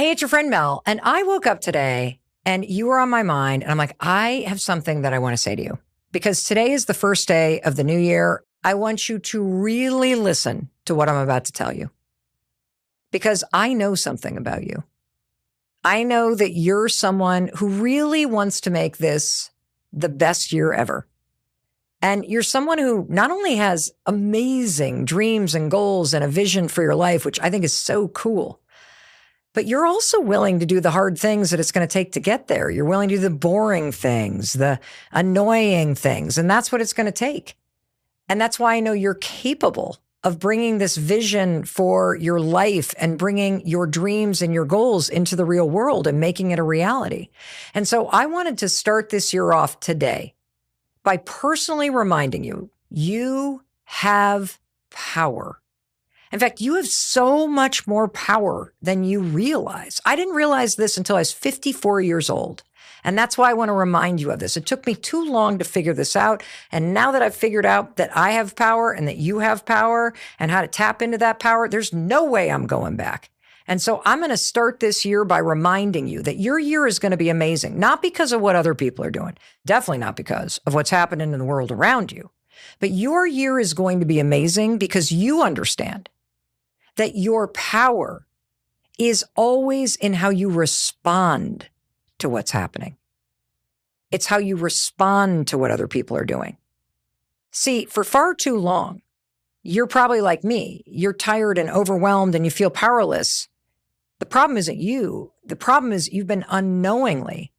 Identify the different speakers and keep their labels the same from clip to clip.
Speaker 1: Hey, it's your friend Mel. And I woke up today and you were on my mind. And I'm like, I have something that I want to say to you because today is the first day of the new year. I want you to really listen to what I'm about to tell you because I know something about you. I know that you're someone who really wants to make this the best year ever. And you're someone who not only has amazing dreams and goals and a vision for your life, which I think is so cool, but you're also willing to do the hard things that it's going to take to get there. You're willing to do the boring things, the annoying things, and that's what it's going to take. And that's why I know you're capable of bringing this vision for your life and bringing your dreams and your goals into the real world and making it a reality. And so I wanted to start this year off today by personally reminding you, you have power. In fact, you have so much more power than you realize. I didn't realize this until I was 54 years old. And that's why I want to remind you of this. It took me too long to figure this out. And now that I've figured out that I have power and that you have power and how to tap into that power, there's no way I'm going back. And so I'm going to start this year by reminding you that your year is going to be amazing, not because of what other people are doing, definitely not because of what's happening in the world around you, but your year is going to be amazing because you understand that your power is always in how you respond to what's happening. It's how you respond to what other people are doing. See, for far too long, you're probably like me. You're tired and overwhelmed and you feel powerless. The problem isn't you. The problem is you've been unknowingly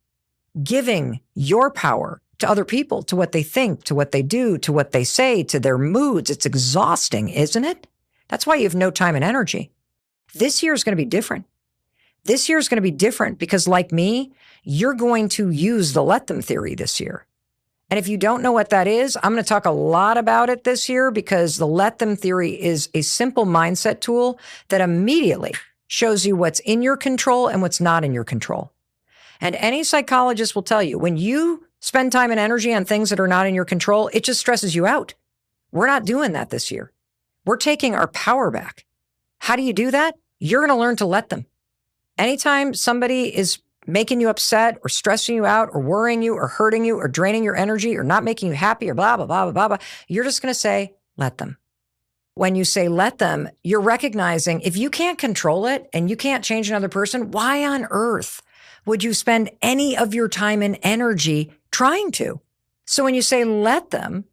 Speaker 1: giving your power to other people, to what they think, to what they do, to what they say, to their moods. It's exhausting, isn't it? That's why you have no time and energy. This year is going to be different. This year is going to be different because, like me, you're going to use the let them theory this year. And if you don't know what that is, I'm going to talk a lot about it this year because the let them theory is a simple mindset tool that immediately shows you what's in your control and what's not in your control. And any psychologist will tell you when you spend time and energy on things that are not in your control, it just stresses you out. We're not doing that this year. We're taking our power back. How do you do that? You're going to learn to let them. Anytime somebody is making you upset or stressing you out or worrying you or hurting you or draining your energy or not making you happy or blah, blah, blah, blah, blah, blah, you're just going to say, let them. When you say let them, you're recognizing if you can't control it and you can't change another person, why on earth would you spend any of your time and energy trying to? So when you say let them,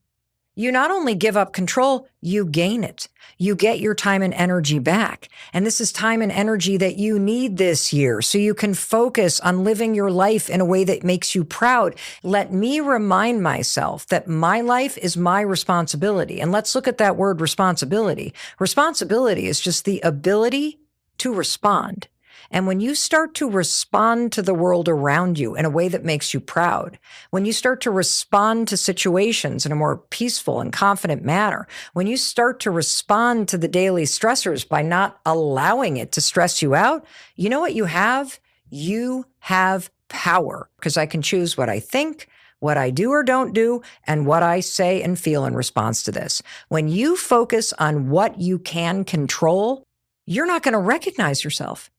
Speaker 1: you not only give up control, you gain it. You get your time and energy back. And this is time and energy that you need this year so you can focus on living your life in a way that makes you proud. Let me remind myself that my life is my responsibility. And let's look at that word responsibility. Responsibility is just the ability to respond. And when you start to respond to the world around you in a way that makes you proud, when you start to respond to situations in a more peaceful and confident manner, when you start to respond to the daily stressors by not allowing it to stress you out, you know what you have? You have power because I can choose what I think, what I do or don't do, and what I say and feel in response to this. When you focus on what you can control, you're not going to recognize yourself.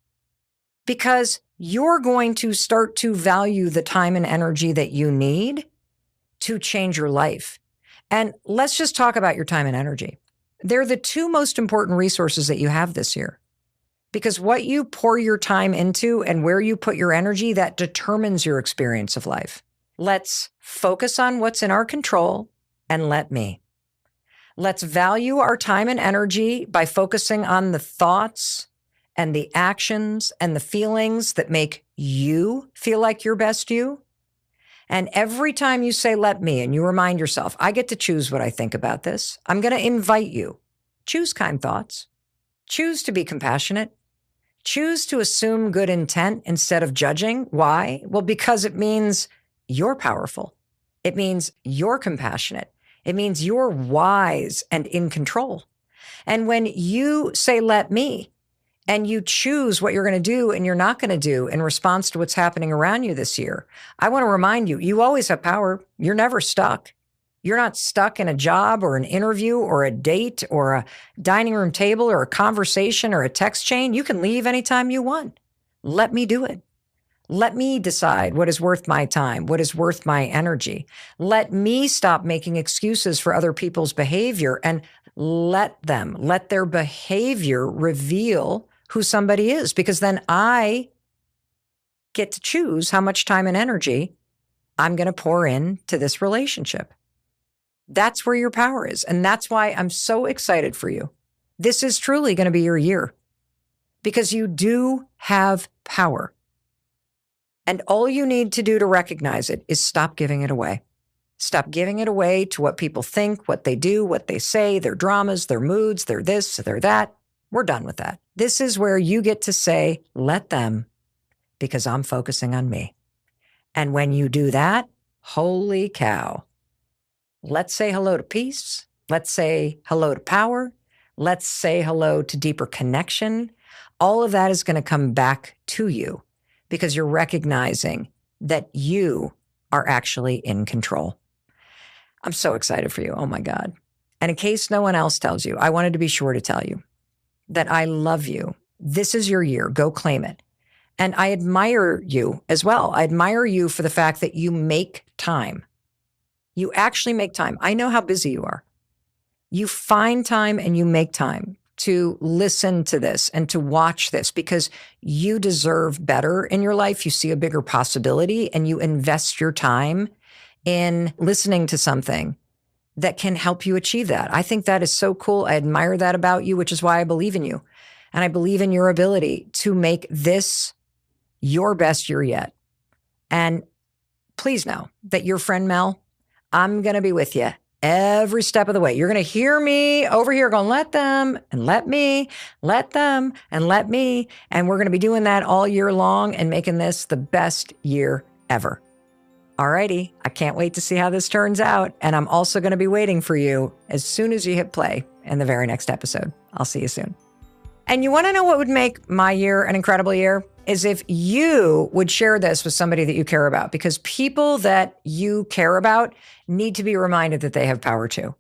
Speaker 1: Because you're going to start to value the time and energy that you need to change your life. And let's just talk about your time and energy. They're the two most important resources that you have this year. Because what you pour your time into and where you put your energy, that determines your experience of life. Let's focus on what's in our control and let me. Let's value our time and energy by focusing on the thoughts and the actions and the feelings that make you feel like your best you. And every time you say, let me, and you remind yourself, I get to choose what I think about this. I'm going to invite you. Choose kind thoughts. Choose to be compassionate. Choose to assume good intent instead of judging. Why? Well, because it means you're powerful. It means you're compassionate. It means you're wise and in control. And when you say, let me, and you choose what you're going to do and you're not going to do in response to what's happening around you this year, I want to remind you, you always have power. You're never stuck. You're not stuck in a job or an interview or a date or a dining room table or a conversation or a text chain. You can leave anytime you want. Let me do it. Let me decide what is worth my time, what is worth my energy. Let me stop making excuses for other people's behavior and let their behavior reveal who somebody is, because then I get to choose how much time and energy I'm going to pour into this relationship. That's where your power is. And that's why I'm so excited for you. This is truly going to be your year because you do have power. And all you need to do to recognize it is stop giving it away. Stop giving it away to what people think, what they do, what they say, their dramas, their moods, their this, their that. We're done with that. This is where you get to say, let them, because I'm focusing on me. And when you do that, holy cow, let's say hello to peace. Let's say hello to power. Let's say hello to deeper connection. All of that is going to come back to you because you're recognizing that you are actually in control. I'm so excited for you. Oh my God. And in case no one else tells you, I wanted to be sure to tell you that I love you. This is your year. Go claim it. And I admire you as well. I admire you for the fact that you make time. You actually make time. I know how busy you are. You find time and you make time to listen to this and to watch this because you deserve better in your life. You see a bigger possibility and you invest your time in listening to something that can help you achieve that. I think that is so cool. I admire that about you, which is why I believe in you. And I believe in your ability to make this your best year yet. And please know that your friend Mel, I'm going to be with you every step of the way. You're going to hear me over here going, let them and let me, let them and let me. And we're going to be doing that all year long and making this the best year ever. All righty. I can't wait to see how this turns out. And I'm also going to be waiting for you as soon as you hit play in the very next episode. I'll see you soon. And you want to know what would make my year an incredible year? Is if you would share this with somebody that you care about, because people that you care about need to be reminded that they have power too.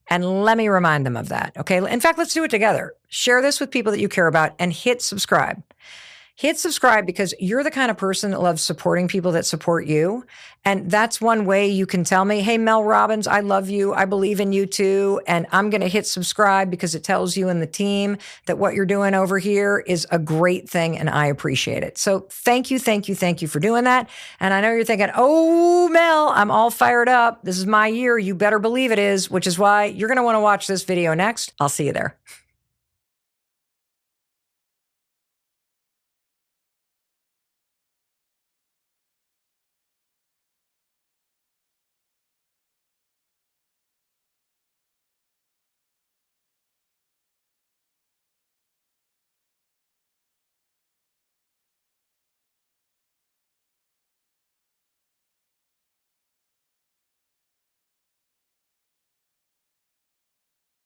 Speaker 1: And let me remind them of that. Okay. In fact, let's do it together. Share this with people that you care about and hit subscribe. Hit subscribe because you're the kind of person that loves supporting people that support you. And that's one way you can tell me, hey, Mel Robbins, I love you. I believe in you too. And I'm going to hit subscribe because it tells you and the team that what you're doing over here is a great thing. And I appreciate it. So thank you for doing that. And I know you're thinking, oh, Mel, I'm all fired up. This is my year. You better believe it is, which is why you're going to want to watch this video next. I'll see you there.